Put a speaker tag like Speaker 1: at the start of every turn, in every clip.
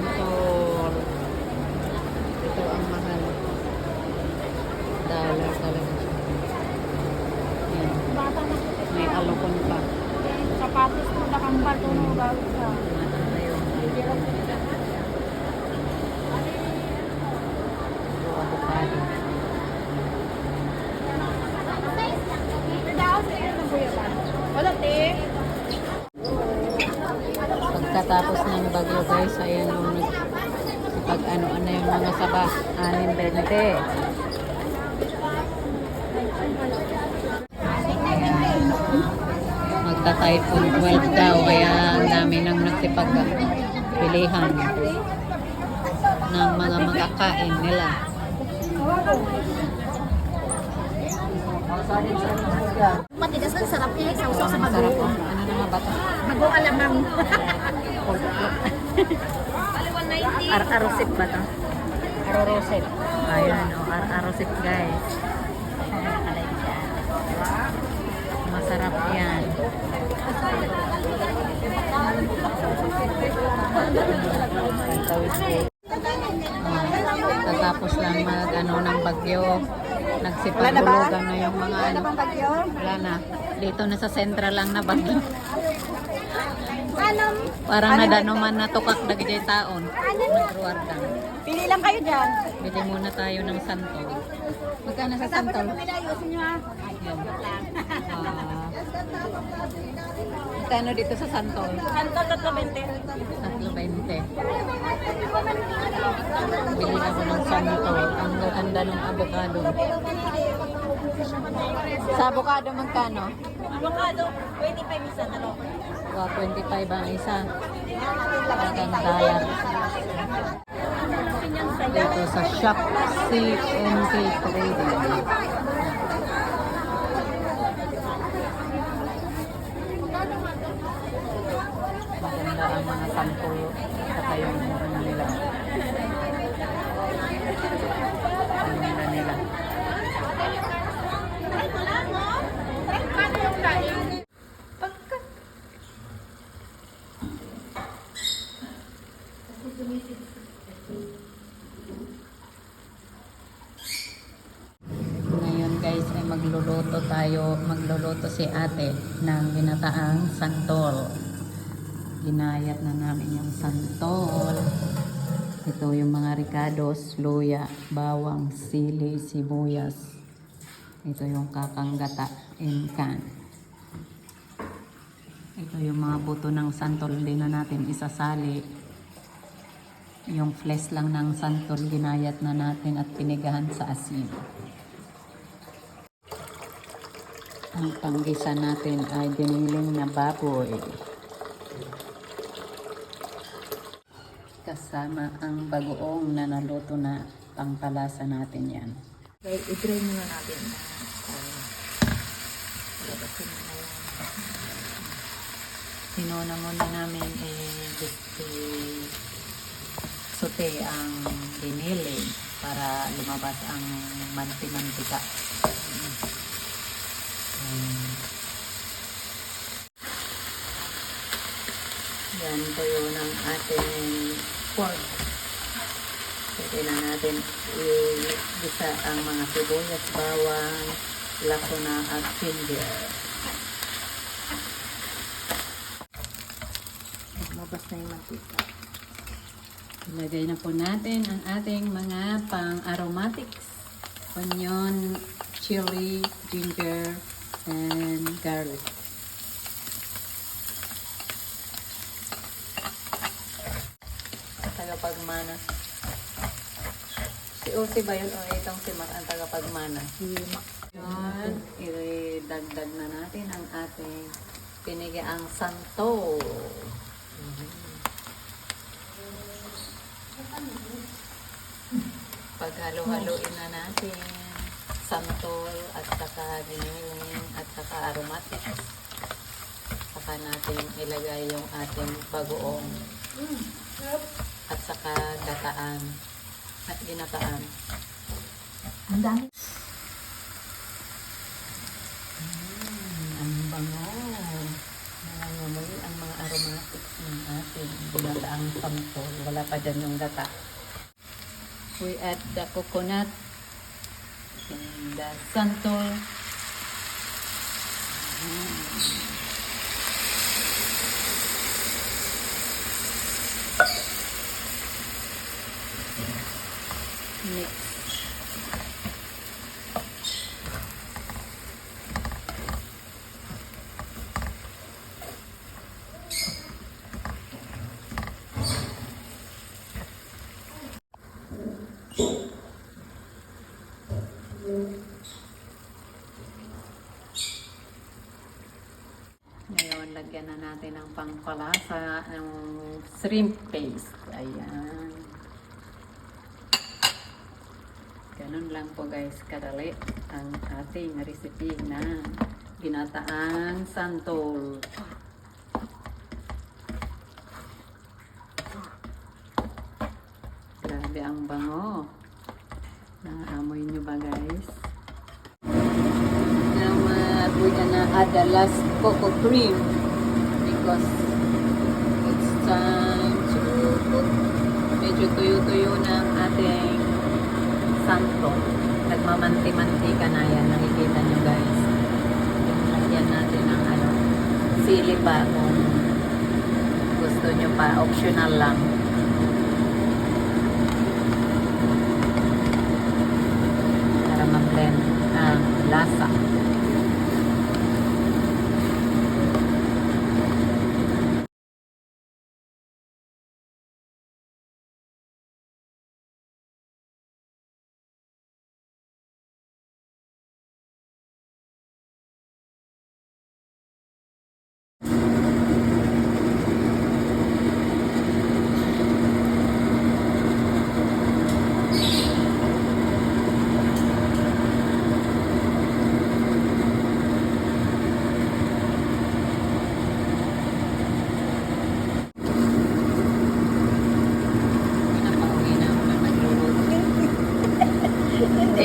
Speaker 1: santol. Ito ang mahal. Dollar talaga siya. Yan. May alokon pa.
Speaker 2: Sapatos mo nakambal to no bago sa.
Speaker 1: Ayun. Ito avocado.
Speaker 2: Wala te.
Speaker 1: Pagkatapos ng bagyo guys, ayan yung pag ano yung mga saba, 6.20. Magta-typhoon 12 daw, kaya ang dami nang nagsipagpilihan ng mga makakain nila.
Speaker 2: Matigas lang sarap niya sa usaw sa bago.
Speaker 1: Masarap po. Ano na nga ba ito?
Speaker 2: Bago alamang.
Speaker 1: Ar-arosip ba ito?
Speaker 2: Arorosep.
Speaker 1: Ayan, ar-arosip guys. Masarap yan. Tatapos lang mag ano ng bagyo. Nagsipagulugan na yung mga ano. Wala na. Dito na sa sentral lang na bagyo. Parang nadanuman na tukak na gajay taon. Nagruwardan.
Speaker 2: Pili lang kayo dyan.
Speaker 1: Bili muna tayo ng santol. Magkano sa santol? Magkano dito sa santol?
Speaker 2: Santol 3.20.
Speaker 1: 3.20. Bili ako ng santol. Ang ganda ng avocado. Sa avocado magkano?
Speaker 2: Avocado 25 isa na
Speaker 1: 25 ang isa. Ang dollar. Dito sa shop CNK Trading. Maganda ang mga sampo saka yung ano nila. Maganda nila. Ngayon guys ay magluluto si ate ng ginataang santol. Ginayat na namin yung santol. Ito yung mga ricados, luya, bawang, sili, sibuyas. Ito yung kakanggata in can. Ito yung mga buto ng santol, hindi na natin isasali. Yung flesh lang ng santol, ginayat na natin at pinigahan sa asin. Ang panggisa natin ay giniling na baboy. Kasama ang bagoong na naluto na pangpalasa natin yan.
Speaker 2: Okay, i-try muna natin.
Speaker 1: Sinuna muna namin sote ang giniling para lumabas ang manti-mantika. Yan tuyo ng ating pork. Pwede na natin i-gisa ang mga sibuyas, bawang, lakuna at ginger. Lumabas na yung mantika. Ilagay na po natin ang ating mga pang-aromatics. Onion, chili, ginger, and garlic. Tagapagmana. Si Uzi ba yun o itong si Mac ang tagapagmana?
Speaker 2: Si Mac.
Speaker 1: Yun, idagdag na natin ang ating pinigaang santol. Paghalo-haloin na natin santol at saka giniling at saka aromatics. Saka natin ilagay yung ating bagoong at saka gataan at ginataan.
Speaker 2: Ang dami.
Speaker 1: Ang bango. Nangangamoy ang mga aromatics. Yung ating ginataang santol. Wala pa dyan yung gata. We add the coconut and the santol. Mix. Ngayon, lagyan na natin ng pangpalasa ng shrimp paste. Ayan. Ganun lang po guys, kadali ang ating recipe na ginataang santol. Grabe ang bango. Naamoy nyo ba guys? Now we're gonna add the last cocoa cream because it's time to cook. Medyo tuyo-tuyo na ang ating santol. Nagmamanti-mantika na yan. Nakikita nyo guys. Lagyan natin ng sili pa kung gusto nyo pa. Optional lang. Para ma-blend ang lasa.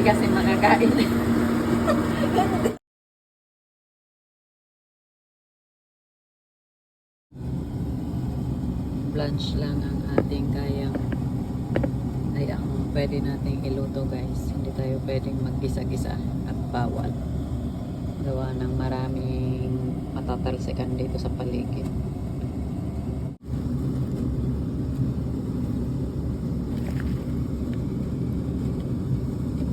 Speaker 1: Kasi makakain. Blanch lang ang ating kayang ang pwede nating iluto guys. Hindi tayo pwedeng mag-gisa-gisa at bawal. Gawa ng maraming matatalsikan dito sa paligid.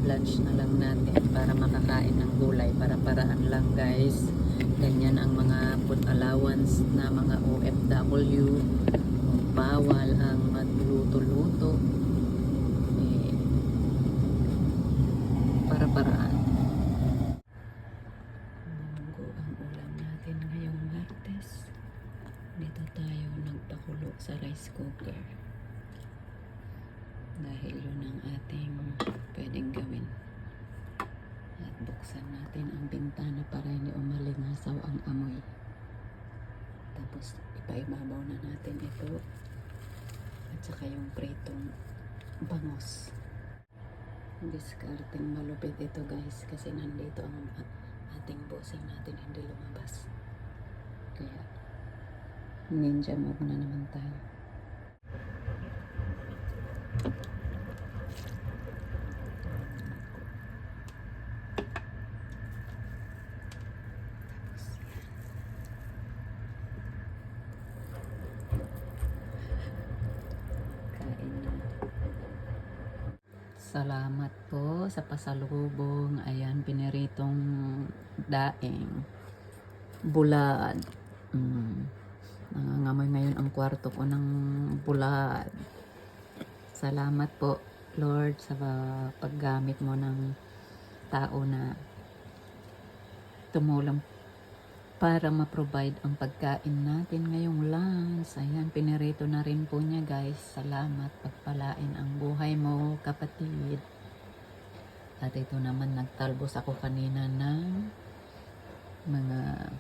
Speaker 1: Lunch na lang natin para makakain ng gulay, para paraan lang guys. Ganyan ang mga food allowance na mga OFW. Bawal ang magluto-luto para paraan. Munggo ang ulam natin ngayong Martes. Dito tayo nagpakulo sa rice cooker dahil yun ang ating pwedeng gawin. At buksan natin ang bintana para hindi umalingasaw ang amoy. Tapos ipaibabaw na natin ito at saka yung pritong bangos. Discarding malupit ito guys kasi nandito ang ating bossing natin hindi lumabas. Kaya ninja move na naman tayo. Salamat po sa pasalubong. Ayan, piniritong daing. Bulad. Nangangamoy ngayon ang kwarto ko ng bulad. Salamat po, Lord, sa paggamit mo ng tao na tumulong para ma-provide ang pagkain natin ngayong lunch. Ayan, pinirito na rin po niya guys. Salamat, pagpalain ang buhay mo, kapatid. At ito naman, nagtalbos ako kanina ng mga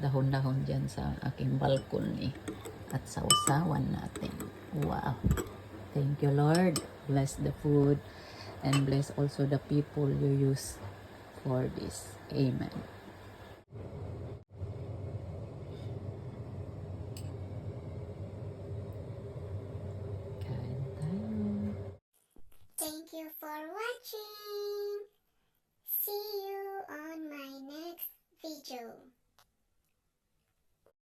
Speaker 1: dahon-dahon dyan sa aking balcony. At sausawan natin. Wow. Thank you, Lord. Bless the food and bless also the people you use for this. Amen.